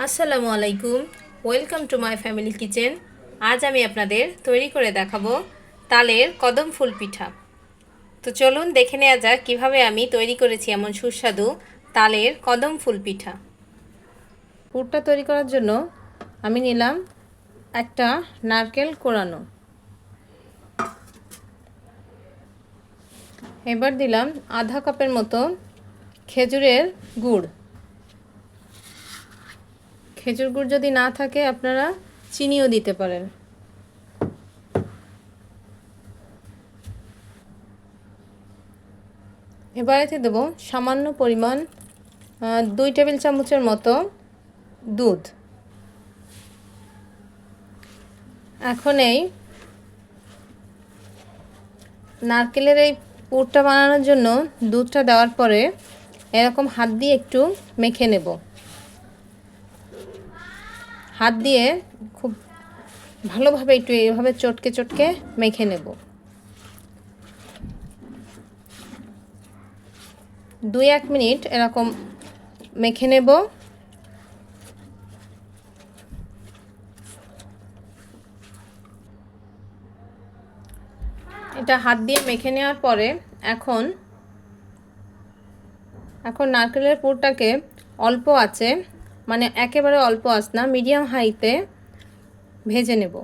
আসসালামু আলাইকুম, welcome to my family kitchen. আজ আমি আপনাদের তৈরি করে দেখাবো তালের কদম ফুল পিঠা। তো চলুন দেখে নেওয়া যাক কীভাবে আমি তৈরি করেছি এমন সুস্বাদু তালের কদম ফুল পিঠা। পুরটা তৈরি করার জন্য আমি নিলাম একটা নারকেল কোড়ানো, এবার দিলাম আধা কাপের মতো খেজুরের গুড়। খেজুর গুড় যদি না থাকে আপনারা চিনিও দিতে পারেন। এবার এতে দেবো সামান্য পরিমাণ 2 টেবিল চামচের মতো দুধ। এখন এই নারকেলের এই পুরটা বানানোর জন্য দুধটা দেওয়ার পরে এরকম হাত দিয়ে একটু মেখে নেব। হাত দিয়ে খুব ভালোভাবে একটু এইভাবে চটকে চটকে মেখে নেব। 2-1 মিনিট এরকম মেখে নেব। এটা হাত দিয়ে মেখে নেওয়ার পরে এখন নারকেলের পুরটাকে অল্প আঁচে, মানে একেবারে অল্প আঁচ না, মিডিয়াম হাইতে ভেজে নেব।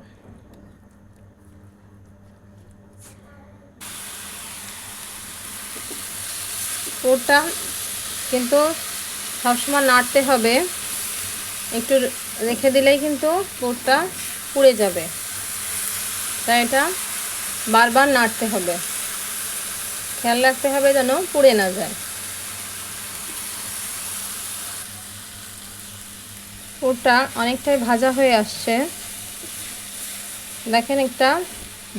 পুরটা কিন্তু সবসময় নাড়তে হবে, একটু রেখে দিলেই কিন্তু পুরটা পুড়ে যাবে, তাই এটা বারবার নাড়তে হবে, খেয়াল রাখতে হবে যেন পুড়ে না যায়। পুরটা অনেকটাই ভাজা হয়ে আসছে, দেখেন একটা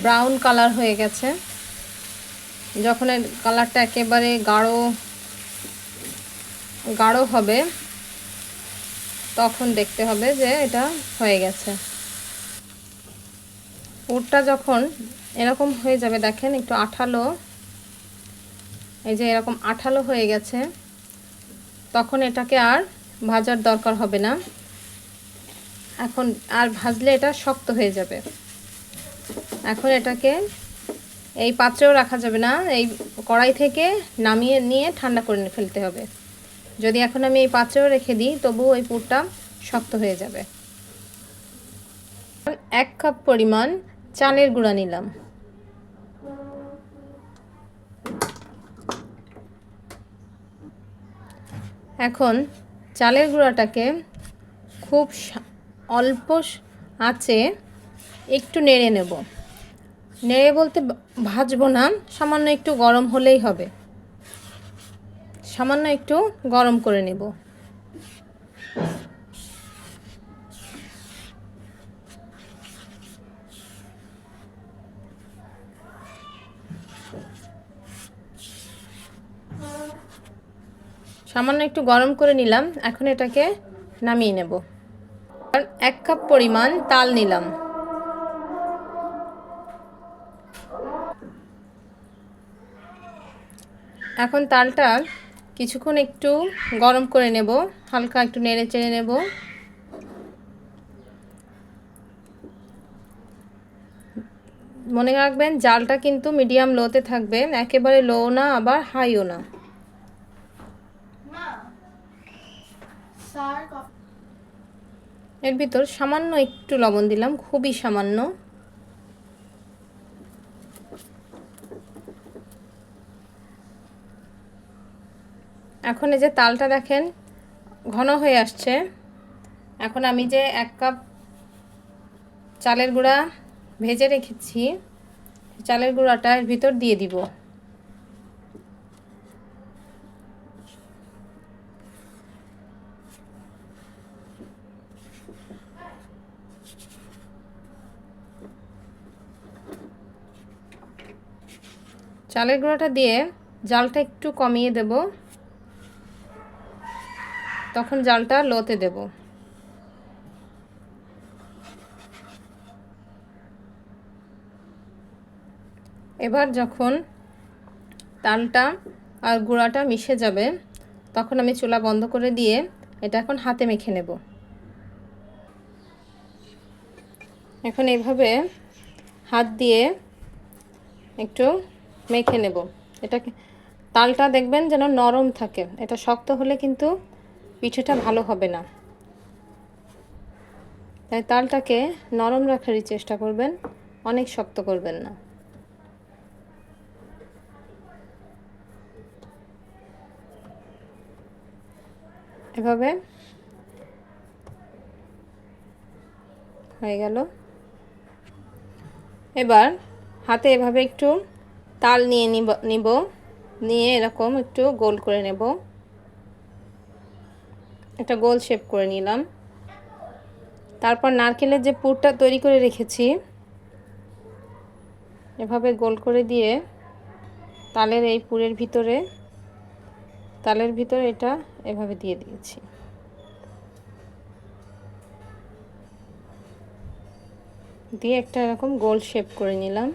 ব্রাউন কালার হয়ে গেছে। যখন এর কালারটা একেবারে গাঢ় হবে তখন দেখতে হবে যে এটা হয়ে গেছে। পুরটা যখন এরকম হয়ে যাবে, দেখেন একটু আঠালো, এই যে এরকম আঠালো হয়ে গেছে, তখন এটাকে আর ভাজার দরকার হবে না। এখন আর ভাজলে এটা শক্ত হয়ে যাবে। এখন এটাকে এই পাত্রেও রাখা যাবে না, এই কড়াই থেকে নামিয়ে নিয়ে ঠান্ডা করে ফেলতে হবে। যদি এখন আমি এই পাত্রেও রেখে দিই তবুও ওই পুরটা শক্ত হয়ে যাবে। 1 কাপ পরিমাণ চালের গুঁড়া নিলাম। এখন চালের গুঁড়াটাকে খুব অল্প আঁচে একটু নেড়ে নেব। নেড়ে বলতে ভাজবো না, সামান্য একটু গরম হলেই হবে, সামান্য একটু গরম করে নেব। সামান্য একটু গরম করে নিলাম, এখন এটাকে নামিয়ে নেব। 1 কাপ পরিমাণ তাল নিলাম। এখন তালটা কিছুক্ষণ একটু গরম করে নেব, হালকা একটু নেড়ে চেড়ে নেব। মনে রাখবেন জালটা কিন্তু মিডিয়াম লোতে থাকবে, একেবারে লো না আবার হাইও না। এর ভিতর সামান্য একটু লবণ দিলাম, খুবই সামান্য। এখন এই যে তালটা দেখেন ঘন হয়ে আসছে। এখন আমি যে 1 কাপ চালের গুঁড়া ভেজে রেখেছি, চালের গুঁড়াটা এর ভিতর দিয়ে দিব। চালের গুঁড়াটা দিয়ে জালটা একটু কমিয়ে দেব, তখন জালটা লোতে দেব। এবার যখন তালটা আর গুঁড়াটা মিশে যাবে তখন আমি চুলা বন্ধ করে দিয়ে এটা এখন হাতে মেখে নেব। এখন এইভাবে হাত দিয়ে একটু মেখে নেব। এটাকে তালটা দেখবেন যেন নরম থাকে, এটা শক্ত হলে কিন্তু পিঠেটা ভালো হবে না। তাই তালটাকে নরম রাখারই চেষ্টা করবেন, অনেক শক্ত করবেন না। এভাবে হয়ে গেল। এবার হাতে এভাবে একটু তাল নিয়ে নিব, নিয়ে এরকম একটু গোল করে নেব। একটা গোল শেপ করে নিলাম। তারপর নারকেলের যে পুরটা তৈরি করে রেখেছি এভাবে গোল করে দিয়ে তালের এই পুরের ভিতরে, তালের ভিতরে এটা এভাবে দিয়ে দিয়েছি। দিয়ে একটা এরকম গোল শেপ করে নিলাম।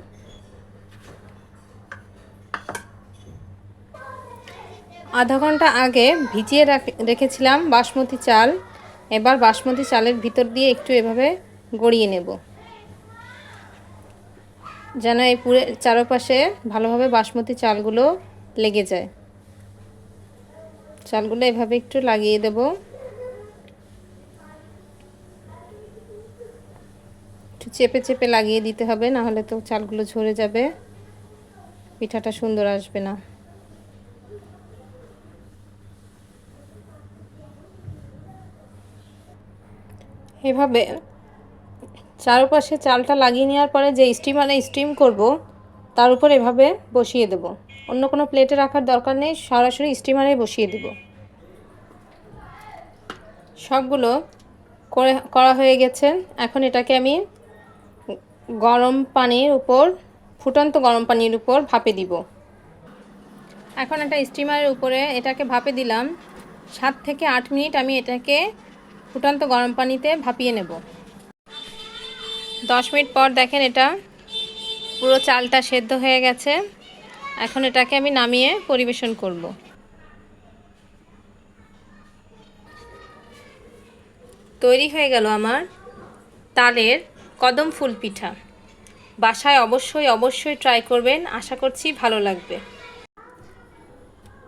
আধা ঘন্টা আগে ভিজিয়ে রেখেছিলাম বাসমতি চাল। এবার বাসমতি চালের ভিতর দিয়ে একটু এভাবে গড়িয়ে নেব, যেন এই পুরের চারপাশে ভালোভাবে বাসমতি চালগুলো লেগে যায়। চালগুলো এভাবে একটু লাগিয়ে দেব। একটু চেপে চেপে লাগিয়ে দিতে হবে, না হলে তো চালগুলো ঝরে যাবে, পিঠাটা সুন্দর আসবে না। এভাবে চারপাশে চালটা লাগিয়ে নেওয়ার পরে যে স্টিমারে স্টিম করব তার উপর এভাবে বসিয়ে দেব। অন্য কোনো প্লেটে রাখার দরকার নেই, সরাসরি স্টিমারে বসিয়ে দেব। সবগুলো করা হয়ে গেছে। এখন এটাকে আমি গরম পানির উপর, ফুটন্ত গরম পানির উপর ভাপে দিব। এখন একটা স্টিমারের উপরে এটাকে ভাপে দিলাম। 7 থেকে 8 মিনিট আমি এটাকে ফুটন্ত গরম পানিতে ভাপিয়ে নেব। 10 মিনিট পর দেখেন এটা পুরো চালটা সেদ্ধ হয়ে গেছে। এখন এটাকে আমি নামিয়ে পরিবেশন করব। তৈরি হয়ে গেল আমার তালের কদম ফুল পিঠা। বাসায় অবশ্যই ট্রাই করবেন, আশা করছি ভালো লাগবে।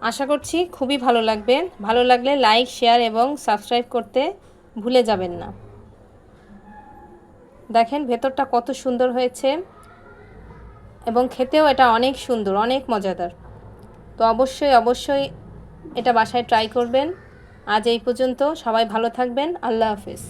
আশা করছি খুবই ভালো লাগবে। ভালো লাগলে লাইক, শেয়ার এবং সাবস্ক্রাইব করতে ভুলে যাবেন না। দেখেন ভেতরটা কত সুন্দর হয়েছে এবং খেতেও এটা অনেক সুন্দর, অনেক মজাদার। তো অবশ্যই এটা বাসায় ট্রাই করবেন। আজ এই পর্যন্ত, সবাই ভালো থাকবেন। আল্লাহ হাফেজ।